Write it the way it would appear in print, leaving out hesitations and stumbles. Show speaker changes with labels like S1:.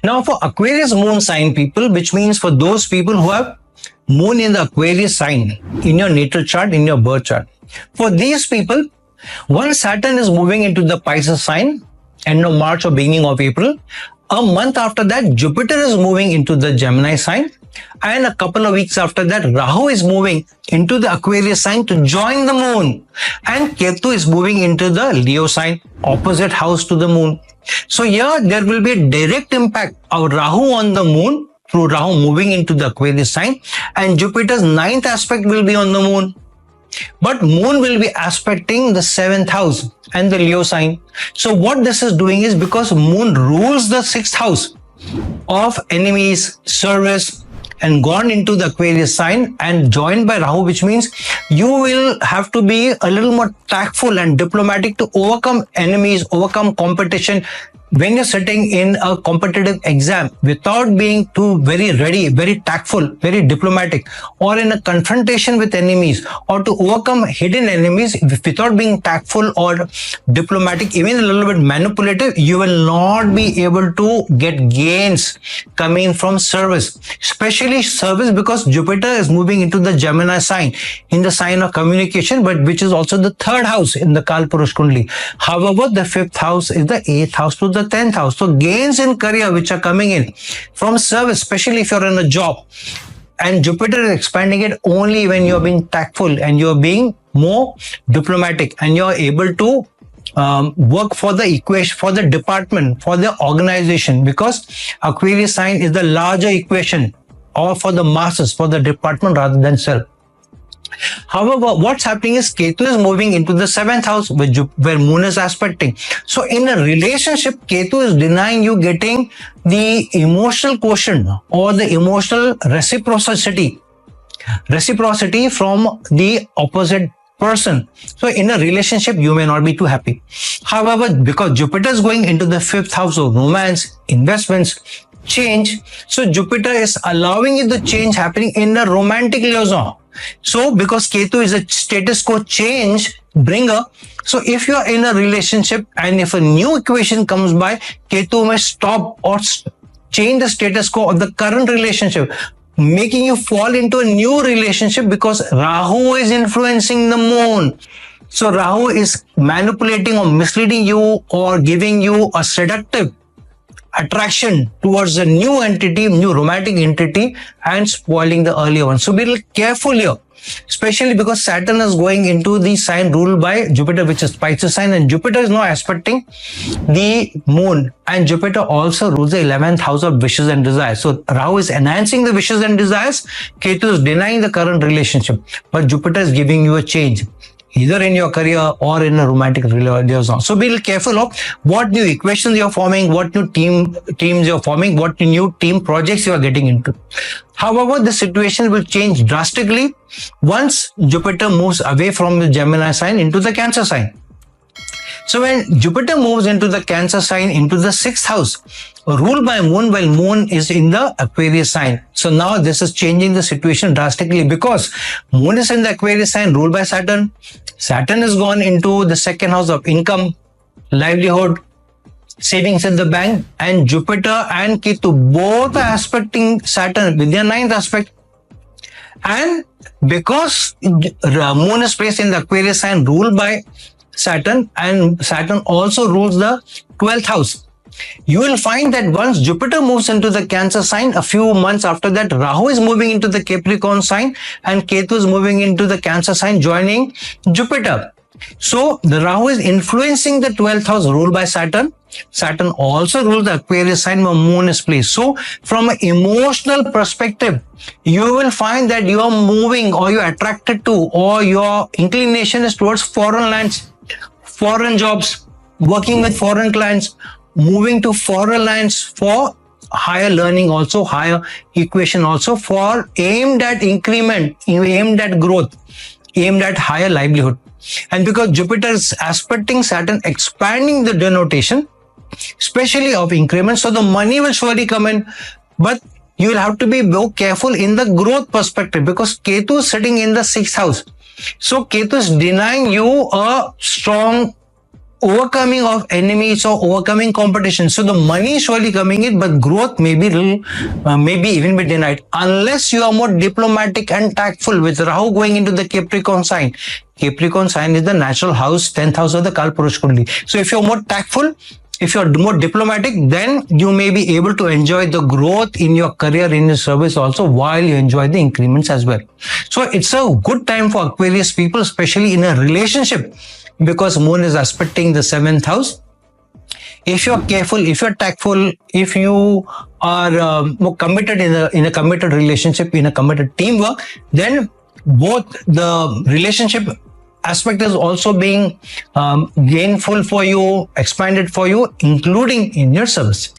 S1: Now for Aquarius moon sign people, which means for those people who have moon in the Aquarius sign in your natal chart, in your birth chart. For these people, once Saturn is moving into the Pisces sign, end of March or beginning of April, a month after that, Jupiter is moving into the Gemini sign, and a couple of weeks after that, Rahu is moving into the Aquarius sign to join the moon, and Ketu is moving into the Leo sign, opposite house to the moon. So here there will be a direct impact of Rahu on the moon through Rahu moving into the Aquarius sign, and Jupiter's ninth aspect will be on the moon. But moon will be aspecting the 7th house and the Leo sign. So what this is doing is, because moon rules the 6th house of enemies, service, and gone into the Aquarius sign and joined by Rahu, which means you will have to be a little more tactful and diplomatic to overcome enemies, overcome competition when you're sitting in a competitive exam without being too very ready, very tactful, very diplomatic, or in a confrontation with enemies, or to overcome hidden enemies without being tactful or diplomatic, even a little bit manipulative, you will not be able to get gains coming from service, especially service, because Jupiter is moving into the Gemini sign, in the sign of communication, but which is also the 3rd house in the Kalpurush Kundli. However, the 5th house is the 8th house to the 10th house. So gains in career which are coming in from service, especially if you're in a job, and Jupiter is expanding it only when you're being tactful and you're being more diplomatic and you're able to work for the equation, for the department, for the organization, because Aquarius sign is the larger equation, or for the masses, for the department rather than self. However, what's happening is Ketu is moving into the 7th house where moon is aspecting. So in a relationship, Ketu is denying you getting the emotional quotient or the emotional reciprocity from the opposite person. So in a relationship, you may not be too happy. However, because Jupiter is going into the 5th house of romance, investments, change, so Jupiter is allowing you the change happening in a romantic liaison. So because Ketu is a status quo change bringer, so if you are in a relationship and if a new equation comes by, Ketu may stop or change the status quo of the current relationship, making you fall into a new relationship, because Rahu is influencing the moon. So Rahu is manipulating or misleading you or giving you a seductive attraction towards a new entity, new romantic entity, and spoiling the earlier one. So be a little careful here, especially because Saturn is going into the sign ruled by Jupiter, which is Pisces sign, and Jupiter is now aspecting the moon, and Jupiter also rules the 11th house of wishes and desires. So Rahu is enhancing the wishes and desires, Ketu is denying the current relationship, but Jupiter is giving you a change, either in your career or in a romantic liaison. So be careful of what new equations you're forming, what new teams you're forming, what new team projects you are getting into. However, the situation will change drastically once Jupiter moves away from the Gemini sign into the Cancer sign. So when Jupiter moves into the Cancer sign, into the 6th house, ruled by moon, while moon is in the Aquarius sign. So now this is changing the situation drastically, because moon is in the Aquarius sign ruled by Saturn. Saturn has gone into the 2nd house of income, livelihood, savings in the bank, and Jupiter and Ketu both are aspecting Saturn with their 9th aspect. And because moon is placed in the Aquarius sign ruled by Saturn, and Saturn also rules the 12th house, you will find that once Jupiter moves into the Cancer sign, a few months after that, Rahu is moving into the Capricorn sign and Ketu is moving into the Cancer sign, joining Jupiter. So the Rahu is influencing the 12th house ruled by Saturn. Saturn also rules the Aquarius sign where moon is placed. So from an emotional perspective, you will find that you are moving, or you are attracted to, or your inclination is towards foreign lands, foreign jobs, working with foreign clients, moving to foreign lands for higher learning, also higher equation, also for aimed at increment, aimed at growth, aimed at higher livelihood. And because Jupiter is aspecting Saturn, expanding the denotation, especially of increments, so the money will surely come in, but you will have to be more careful in the growth perspective, because Ketu is sitting in the 6th house. So Ketu is denying you a strong overcoming of enemies or overcoming competition. So the money is surely coming in, but growth may be maybe even be denied unless you are more diplomatic and tactful. With Rahu going into the Capricorn sign, Capricorn sign is the natural house, 10th house of the Kalpurush Kundali. So if you're more tactful, if you're more diplomatic, then you may be able to enjoy the growth in your career, in your service also, while you enjoy the increments as well. So it's a good time for Aquarius people, especially in a relationship, because Moon is aspecting the 7th house. If you're careful, if you're tactful, if you are more committed in a committed relationship, in a committed teamwork, then both the relationship aspect is also being gainful for you, expanded for you, including in your service.